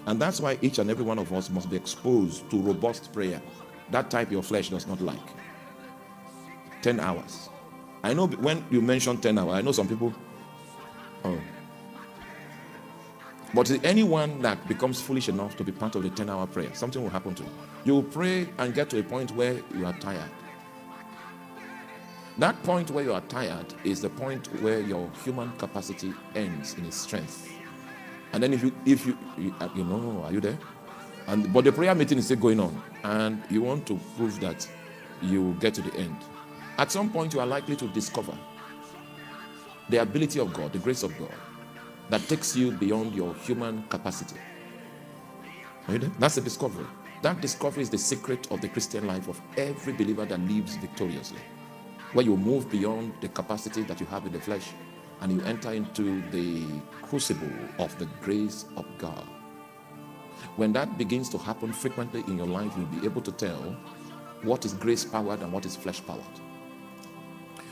And that's why each and every one of us must be exposed to robust prayer. That type your flesh does not like. 10 hours. I know when you mention 10 hours, I know some people, oh. But anyone that becomes foolish enough to be part of the 10-hour prayer, something will happen to you. You will pray and get to a point where you are tired. That point where you are tired is the point where your human capacity ends in its strength. And then if you know, are you there? But the prayer meeting is still going on, and you want to prove that you will get to the end. At some point, you are likely to discover the ability of God, the grace of God, that takes you beyond your human capacity. Are you there? That's the discovery. That discovery is the secret of the Christian life of every believer that lives victoriously, where you move beyond the capacity that you have in the flesh, and you enter into the crucible of the grace of God. When that begins to happen frequently in your life, you'll be able to tell what is grace-powered and what is flesh-powered.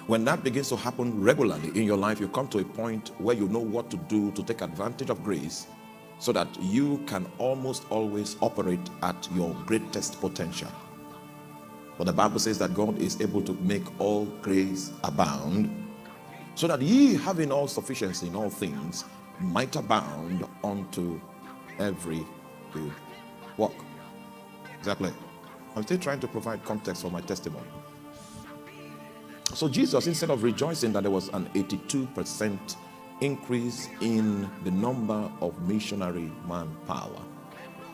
When that begins to happen regularly in your life, you come to a point where you know what to do to take advantage of grace so that you can almost always operate at your greatest potential. But the Bible says that God is able to make all grace abound, so that ye, having all sufficiency in all things, might abound unto every good work. Exactly. I'm still trying to provide context for my testimony. So Jesus, instead of rejoicing that there was an 82% increase in the number of missionary manpower,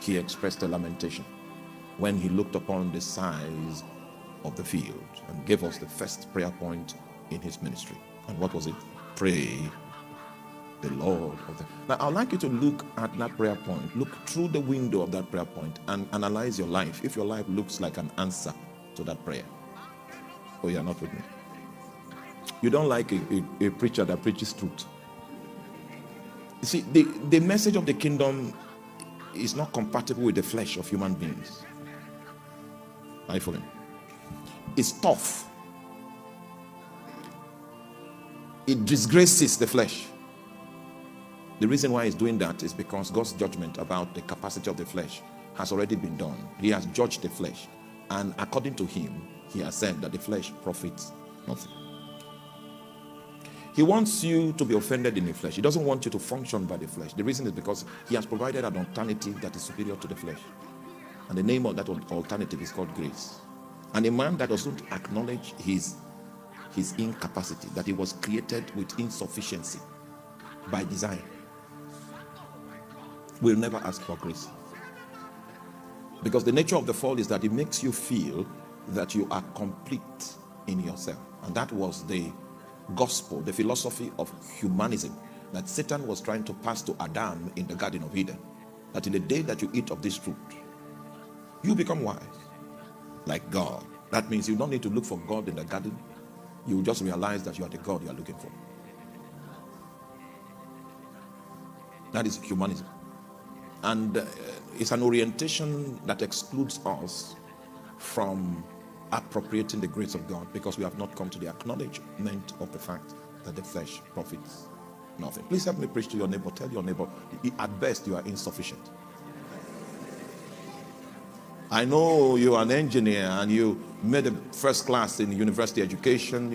he expressed a lamentation when he looked upon the size of the field and gave us the first prayer point in his ministry. And what was it? Pray the Lord of the... Now, I'd like you to look at that prayer point. Look through the window of that prayer point and analyze your life. If your life looks like an answer to that prayer. Oh, you're not with me. You don't like a preacher that preaches truth. You see, the message of the kingdom is not compatible with the flesh of human beings. Are you following? It's tough. It disgraces the flesh. The reason why he's doing that is because God's judgment about the capacity of the flesh has already been done. He has judged the flesh. And according to him, he has said that the flesh profits nothing. He wants you to be offended in the flesh. He doesn't want you to function by the flesh. The reason is because he has provided an alternative that is superior to the flesh. And the name of that alternative is called grace. And a man that doesn't acknowledge his incapacity, that he was created with insufficiency by design, will never ask for grace. Because the nature of the fall is that it makes you feel that you are complete in yourself. And that was the gospel, the philosophy of humanism that Satan was trying to pass to Adam in the Garden of Eden. That in the day that you eat of this fruit, you become wise, like God. That means you don't need to look for God in the garden. You just realize that you are the God you are looking for. That is humanism. And it's an orientation that excludes us from appropriating the grace of God, because we have not come to the acknowledgement of the fact that the flesh profits nothing. Please help me preach to your neighbor. Tell your neighbor, at best you are insufficient. I know you are an engineer and you made a first class in university education.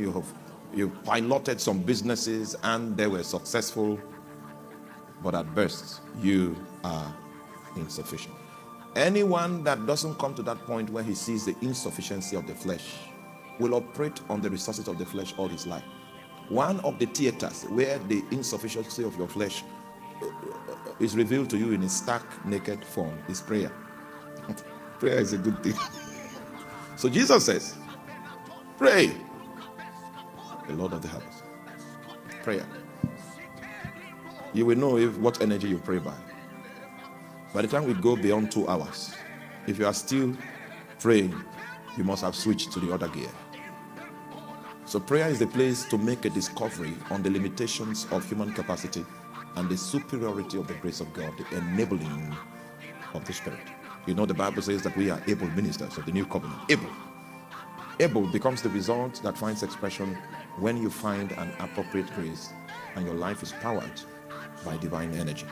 You piloted some businesses and they were successful, but at best you are insufficient. Anyone that doesn't come to that point where he sees the insufficiency of the flesh will operate on the resources of the flesh all his life. One of the theaters where the insufficiency of your flesh is revealed to you in a stark, naked form is prayer. Prayer is a good thing. So Jesus says, pray the Lord of the harvest. Prayer. You will know what energy you pray by. By the time we go beyond 2 hours, if you are still praying, you must have switched to the other gear. So prayer is the place to make a discovery on the limitations of human capacity and the superiority of the grace of God, the enabling of the Spirit. You know, the Bible says that we are able ministers of the new covenant. Able. Able becomes the result that finds expression when you find an appropriate grace and your life is powered by divine energy.